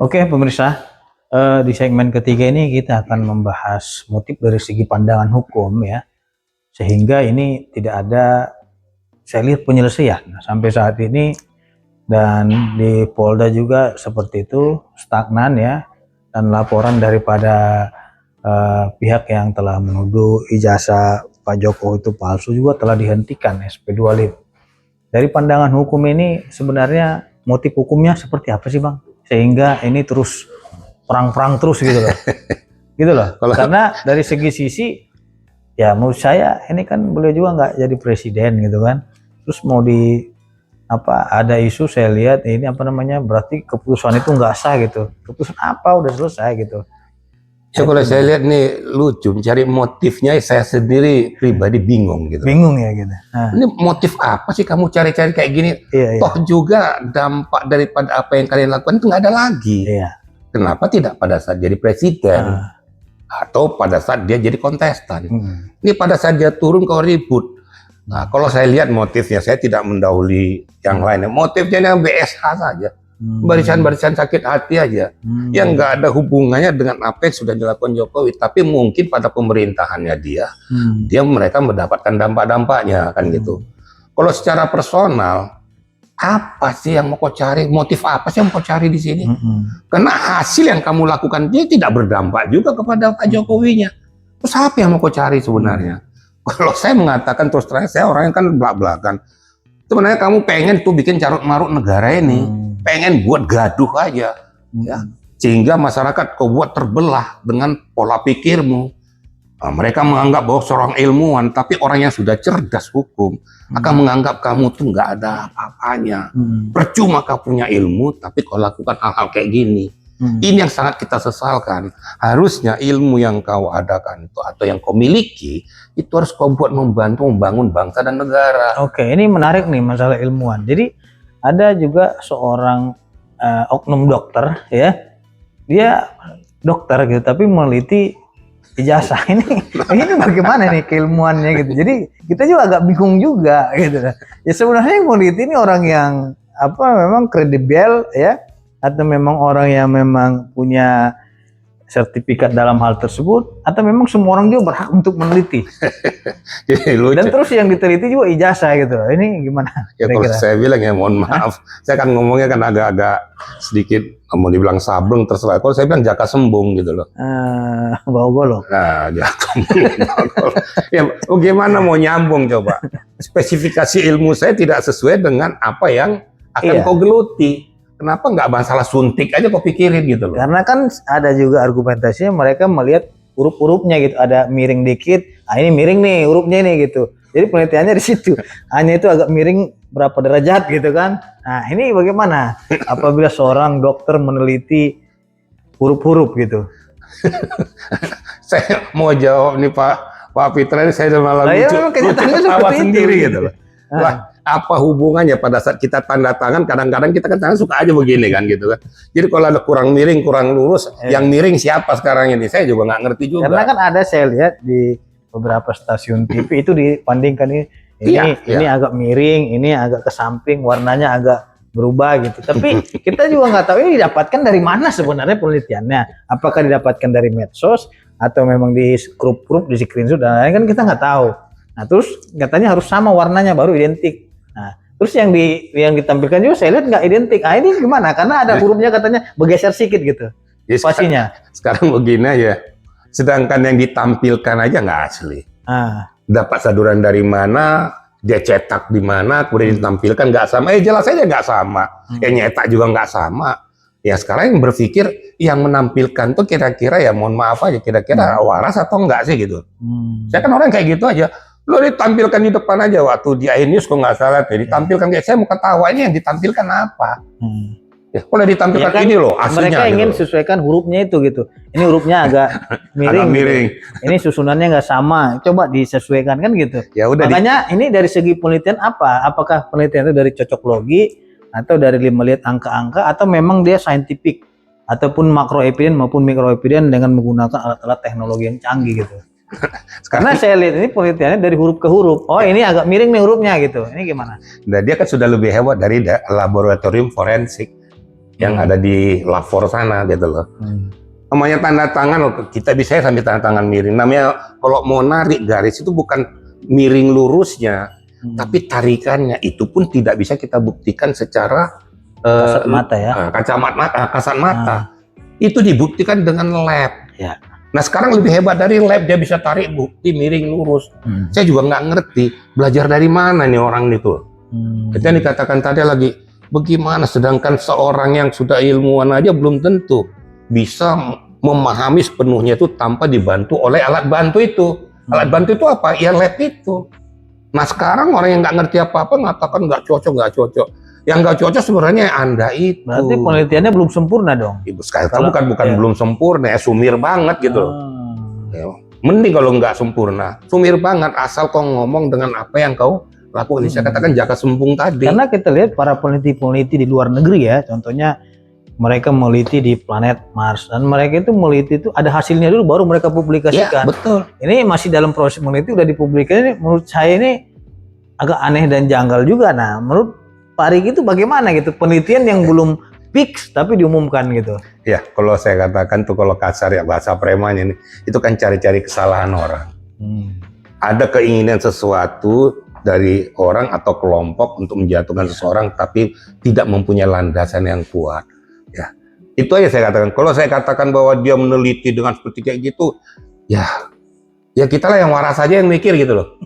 Oke, pemirsa, di segmen ketiga ini kita akan membahas motif dari segi pandangan hukum ya, sehingga ini tidak ada, saya lihat, penyelesaian. Nah, sampai saat ini dan di Polda juga seperti itu, stagnan ya, dan laporan daripada pihak yang telah menuduh ijazah Pak Jokowi itu palsu juga telah dihentikan SP25. Dari pandangan hukum ini sebenarnya motif hukumnya seperti apa sih Bang? Sehingga ini terus perang-perang terus gitu loh. Gitu loh. Karena dari segi sisi ya menurut saya ini kan beliau juga nggak jadi presiden gitu kan. Terus mau ada isu saya lihat ini berarti keputusan itu nggak sah gitu. Keputusan apa udah selesai gitu. Ya kalau saya lihat nih lucu, mencari motifnya saya sendiri pribadi bingung gitu. Bingung ya gitu. Nah. Ini motif apa sih kamu cari-cari kayak gini? Iya. Toh juga dampak daripada apa yang kalian lakukan itu nggak ada lagi. Iya. Kenapa tidak pada saat jadi presiden? Atau pada saat dia jadi kontestan? Ini pada saat dia turun kau ribut. Nah kalau saya lihat motifnya, saya tidak mendahului yang lainnya. Motifnya yang BSH saja. Barisan-barisan sakit hati aja, yang nggak ada hubungannya dengan apa yang sudah dilakukan Jokowi, tapi mungkin pada pemerintahannya mereka mendapatkan dampak-dampaknya kan gitu. Kalau secara personal, apa sih yang mau kau cari? Motif apa sih yang mau kau cari di sini? Karena hasil yang kamu lakukan dia tidak berdampak juga kepada Pak Jokowinya. Terus apa yang mau kau cari sebenarnya? Kalau saya mengatakan terus terang, saya orangnya kan belak-belakan. Sebenarnya kamu pengen tuh bikin carut-marut negara ini. Pengen buat gaduh aja, ya, sehingga masyarakat kau buat terbelah dengan pola pikirmu. Nah, mereka menganggap bahwa seorang ilmuwan, tapi orang yang sudah cerdas hukum akan menganggap kamu tuh nggak ada apa-apanya. Percuma kau punya ilmu, tapi kau lakukan hal-hal kayak gini. Ini yang sangat kita sesalkan. Harusnya ilmu yang kau adakan itu atau yang kau miliki itu harus kau buat membantu membangun bangsa dan negara. Oke, ini menarik nih masalah ilmuwan. Jadi ada juga seorang oknum dokter ya, dia dokter gitu tapi meneliti ijazah. ini bagaimana nih keilmuannya gitu. Jadi kita juga agak bingung juga gitu. Ya sebenarnya yang meneliti ini orang yang memang kredibel ya, atau memang orang yang memang punya sertifikat dalam hal tersebut, atau memang semua orang juga berhak untuk meneliti. Dan terus yang diteliti juga ijazah gitu. Ini gimana? Ya kalau saya bilang ya mohon maaf, saya kan ngomongnya kan agak-agak sedikit mau dibilang sableng terserah. Kalau saya bilang jaka sembung gitu loh. Bawa golok. Nah, jaka ya bagaimana mau nyambung coba? Spesifikasi ilmu saya tidak sesuai dengan apa yang akan kau geluti. Kenapa nggak masalah suntik aja kok pikirin gitu loh? Karena kan ada juga argumentasinya mereka melihat huruf-hurufnya gitu, ada miring dikit, ini miring nih hurufnya nih gitu. Jadi penelitiannya di situ. Hanya itu agak miring berapa derajat gitu kan. Nah ini bagaimana apabila seorang dokter meneliti huruf-huruf gitu? Saya mau jawab nih Pak Fitra ini, saya malah lucu ketawa sendiri gitu loh. Wah, apa hubungannya pada saat kita tanda tangan, kadang-kadang kita kan tangan suka aja begini kan gitu kan. Jadi kalau ada kurang miring, kurang lurus, yang miring siapa sekarang ini? Saya juga nggak ngerti juga. Karena kan ada saya lihat di beberapa stasiun TV itu dibandingkan ini agak miring, ini agak ke samping, warnanya agak berubah gitu. Tapi kita juga nggak tahu ini didapatkan dari mana sebenarnya penelitiannya. Apakah didapatkan dari medsos atau memang di grup-grup, di screenshot dan lain-lain, kan kita nggak tahu. Nah terus katanya harus sama warnanya baru identik. Nah terus yang ditampilkan juga saya lihat nggak identik. Nah ini gimana? Karena ada hurufnya katanya bergeser sedikit gitu. Pastinya. Sekarang begini aja. Sedangkan yang ditampilkan aja nggak asli. Dapat saduran dari mana? Dia cetak di mana? Kemudian ditampilkan nggak sama. Jelas aja nggak sama. Nyetak juga nggak sama. Ya sekarang yang berpikir yang menampilkan tuh kira-kira ya mohon maaf aja kira-kira waras atau enggak sih gitu. Saya kan orang kayak gitu aja. Lo ditampilkan di depan aja waktu di iNews kok nggak salah ditampilkan kayak saya mau ketawa, ini yang ditampilkan apa? Ya, kalau ditampilkan ya kan, ini loh aslinya. Mereka ingin gitu sesuaikan hurufnya itu gitu. Ini hurufnya agak miring. Gitu. Ini susunannya nggak sama. Coba disesuaikan kan gitu. Ya udah. Makanya ini dari segi penelitian apa? Apakah penelitian itu dari cocok logi atau dari melihat angka-angka atau memang dia scientific ataupun makro evidence maupun mikro evidence dengan menggunakan alat-alat teknologi yang canggih gitu. Karena saya lihat ini penelitiannya dari huruf ke huruf. Oh ini agak miring nih hurufnya gitu. Ini gimana? Nah dia kan sudah lebih hebat dari laboratorium forensik yang ada di lapor sana gitu loh. Namanya tanda tangan, kita bisa sambil tanda tangan miring. Namanya kalau mau narik garis itu bukan miring lurusnya, tapi tarikannya itu pun tidak bisa kita buktikan secara kasat mata ya. Kasat mata. Itu dibuktikan dengan lab. Ya. Nah sekarang lebih hebat dari lab, dia bisa tarik bukti miring lurus. Saya juga nggak ngerti belajar dari mana nih orang itu. Itu yang dikatakan tadi lagi, bagaimana sedangkan seorang yang sudah ilmuwan aja belum tentu bisa memahami sepenuhnya itu tanpa dibantu oleh alat bantu itu. Alat bantu itu apa? Ya lab itu. Nah sekarang orang yang nggak ngerti apa-apa mengatakan nggak cocok. Yang nggak cocok sebenarnya Anda itu. Berarti penelitiannya belum sempurna dong? Ibu sekarang bukan belum sempurna, sumir banget gitu. Ya, mending kalau nggak sempurna, sumir banget asal kau ngomong dengan apa yang kau lakukan. Saya katakan jaka sembung tadi. Karena kita lihat para peneliti-peneliti di luar negeri ya, contohnya mereka meliti di planet Mars dan mereka itu meliti itu ada hasilnya dulu baru mereka publikasikan. Ya, betul. Ini masih dalam proses meneliti udah dipublikasikan. Menurut saya ini agak aneh dan janggal juga. Nah, menurut Pak Riki itu bagaimana gitu penelitian yang belum fix tapi diumumkan gitu? Ya, kalau saya katakan tuh kalau kasar ya bahasa premannya ini, itu kan cari-cari kesalahan orang. Ada keinginan sesuatu dari orang atau kelompok untuk menjatuhkan seseorang tapi tidak mempunyai landasan yang kuat. Ya, itu aja saya katakan. Kalau saya katakan bahwa dia meneliti dengan seperti kayak gitu, ya kita lah yang waras saja yang mikir gitu loh.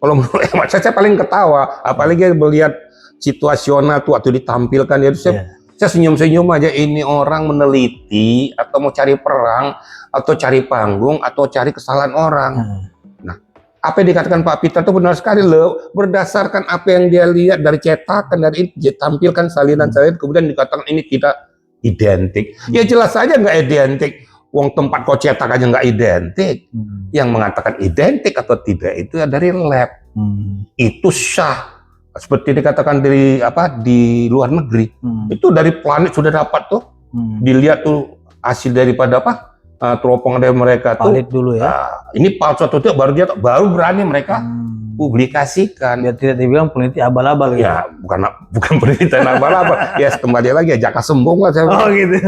Kalau menurut saya paling ketawa, apalagi melihat situasional tuh waktu ditampilkan ya, saya senyum-senyum aja. Ini orang meneliti atau mau cari perang atau cari panggung atau cari kesalahan orang. Nah, apa yang dikatakan Pak Peter itu benar sekali loh, berdasarkan apa yang dia lihat dari cetakan, dari ditampilkan salinan-salinan, kemudian dikatakan ini tidak identik. Ya jelas saja nggak identik. Wong tempat kau cetak aja nggak identik. Yang mengatakan identik atau tidak itu ya dari lab. Itu sah. Seperti dikatakan di luar negeri. Itu dari planet sudah dapat tuh. Dilihat tuh hasil daripada teropong dari mereka tuh. Valid dulu ya. Ini palsu atau tidak baru berani mereka publikasikan. Biar tidak dibilang peneliti abal-abal gitu. Ya, bukan penelitian abal-abal. Ya, kembali lagi ya jaka sembung lah saya. Oh gitu.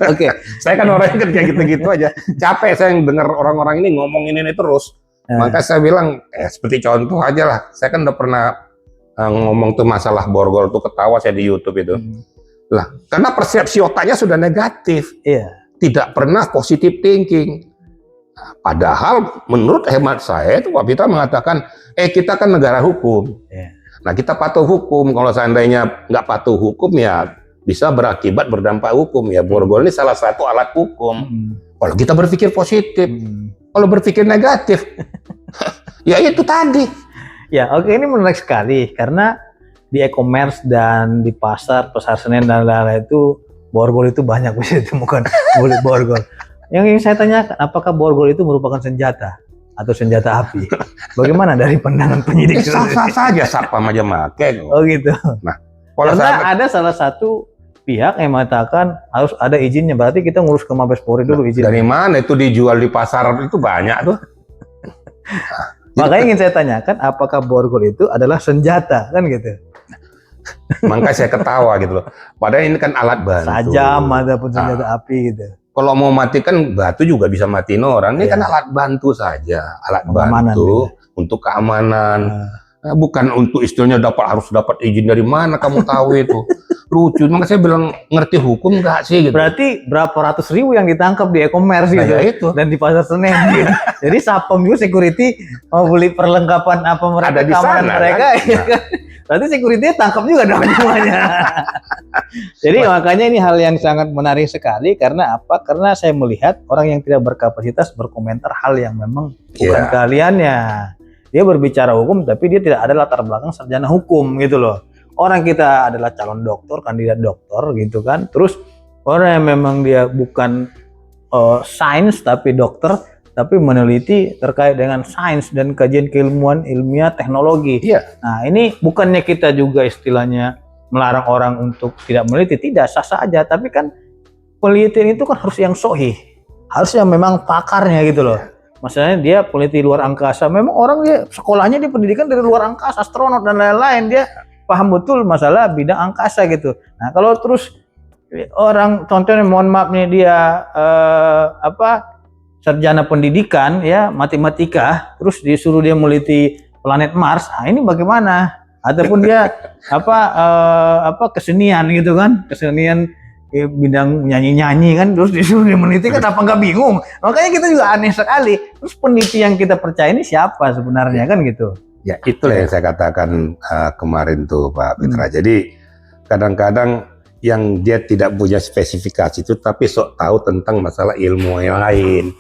Oke. Saya kan orangnya kan kayak gitu-gitu aja. Capek saya dengar orang-orang ini ngomongin ini terus. Maka saya bilang, seperti contoh aja lah. Saya kan udah pernah ngomong tuh masalah borgol tuh, ketawa saya di YouTube itu. Lah, karena persepsi otaknya sudah negatif. Tidak pernah positive thinking. Nah, padahal menurut hemat saya itu Pak Peter mengatakan, kita kan negara hukum. Nah, kita patuh hukum. Kalau seandainya nggak patuh hukum ya bisa berakibat berdampak hukum. Ya, borgol ini salah satu alat hukum. Kalau kita berpikir positif. Kalau berpikir negatif, ya itu tadi. Ya, oke, ini menarik sekali karena di e-commerce dan di pasar Senen dan lain-lain itu borgol itu banyak bisa ditemukan borgol. Yang ingin saya tanyakan, apakah borgol itu merupakan senjata atau senjata api? Bagaimana dari pandangan penyidik? Sah-sah saja, satpam aja make. Oh gitu. Nah, karena ada salah satu pihak yang mengatakan harus ada izinnya, berarti kita ngurus ke Mabes Polri dulu izin. Dari mana itu dijual di pasar itu banyak tuh? Makanya ingin saya tanyakan, apakah borgol itu adalah senjata kan gitu? Makanya saya ketawa gitu loh. Padahal ini kan alat bantu. Sajam ataupun senjata api gitu. Kalau mau matikan batu juga bisa matiin orang. Ini kan alat bantu saja, alat bantu untuk keamanan. Bukan untuk istilahnya harus dapat izin dari mana kamu tahu itu. Lucu, makanya saya bilang ngerti hukum nggak sih gitu. Berarti berapa ratus ribu yang ditangkap di e-commerce gitu ya itu. Dan di pasar Senen gitu. Jadi satpam juga security mau beli perlengkapan apa mereka ada di keamanan sana, mereka kan? Ya kan? Berarti security-nya tangkap juga dong semuanya. Jadi makanya ini hal yang sangat menarik sekali karena apa? Karena saya melihat orang yang tidak berkapasitas berkomentar hal yang memang bukan keahliannya. Dia berbicara hukum tapi dia tidak ada latar belakang sarjana hukum gitu loh. Orang kita adalah calon dokter, kandidat dokter gitu kan. Terus orang yang memang dia bukan sains tapi dokter, tapi meneliti terkait dengan sains dan kajian keilmuan ilmiah teknologi. Nah ini bukannya kita juga istilahnya melarang orang untuk tidak meneliti, tidak, sah-sah aja. Tapi kan penelitian itu kan harus yang sahih, harus yang memang pakarnya gitu loh. Maksudnya dia peneliti luar angkasa, memang orang dia sekolahnya dia pendidikan dari luar angkasa, astronot dan lain-lain, dia paham betul masalah bidang angkasa gitu. Nah kalau terus orang contohnya mohon maaf nih dia sarjana pendidikan ya matematika, terus disuruh dia meliti planet Mars, nah ini bagaimana? Ataupun dia kesenian gitu kan, kesenian bidang nyanyi-nyanyi kan, terus disuruh dia meneliti kan apa nggak bingung? Makanya kita juga aneh sekali. Terus peneliti yang kita percaya ini siapa sebenarnya kan gitu? Ya itulah yang saya katakan kemarin tuh Pak Petra. Jadi kadang-kadang yang dia tidak punya spesifikasi itu tapi sok tahu tentang masalah ilmu yang lain.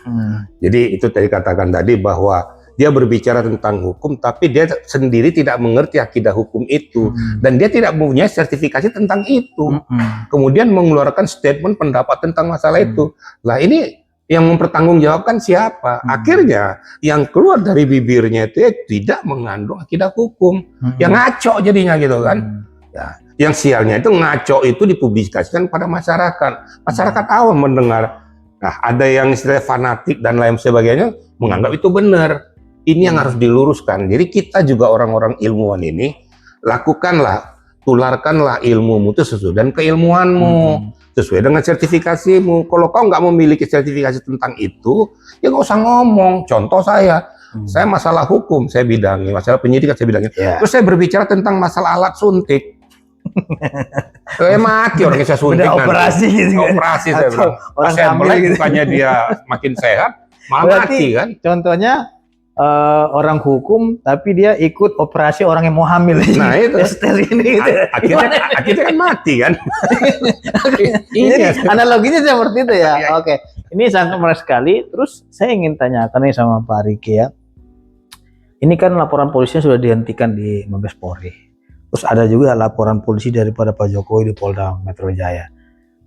Jadi itu tadi katakan tadi bahwa dia berbicara tentang hukum tapi dia sendiri tidak mengerti akidah hukum itu dan dia tidak punya sertifikasi tentang itu. Kemudian mengeluarkan statement pendapat tentang masalah itu. Lah ini yang mempertanggungjawabkan siapa? Akhirnya yang keluar dari bibirnya itu tidak mengandung akidah hukum. Yang ngaco jadinya gitu kan. Ya, yang sialnya itu ngaco itu dipublikasikan pada masyarakat. Masyarakat awam mendengar. Nah, ada yang istilah fanatik dan lain sebagainya menganggap itu benar. Ini yang harus diluruskan. Jadi kita juga orang-orang ilmuwan ini lakukanlah, tularkanlah ilmumu itu sesuai dengan keilmuanmu, sesuai dengan sertifikasimu. Kalau kau nggak memiliki sertifikasi tentang itu, ya nggak usah ngomong. Contoh saya masalah hukum saya bidangi, masalah penyidikan saya bidangi. Terus saya berbicara tentang masalah alat suntik. Saya mati orang yang saya suntik nanti. Operasi gitu kan? Operasi saya bilang. Orang saya melek gitu. Bukannya dia makin sehat, malah berarti, mati kan. Contohnya orang hukum tapi dia ikut operasi orang yang mau hamil. Nah itu ini gitu. Akhirnya kan mati kan. Ini analoginya seperti itu ya. Oke. Ini sangat menarik sekali. Terus saya ingin tanyakan nih sama Pak Riki ya. Ini kan laporan polisinya sudah dihentikan di Mabes Polri. Terus ada juga laporan polisi daripada Pak Jokowi di Polda Metro Jaya.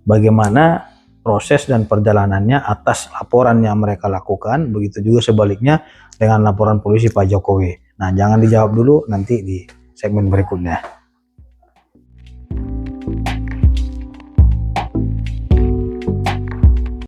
Bagaimana proses dan perjalanannya atas laporan yang mereka lakukan, begitu juga sebaliknya dengan laporan polisi Pak Jokowi. Nah, jangan dijawab dulu, nanti di segmen berikutnya.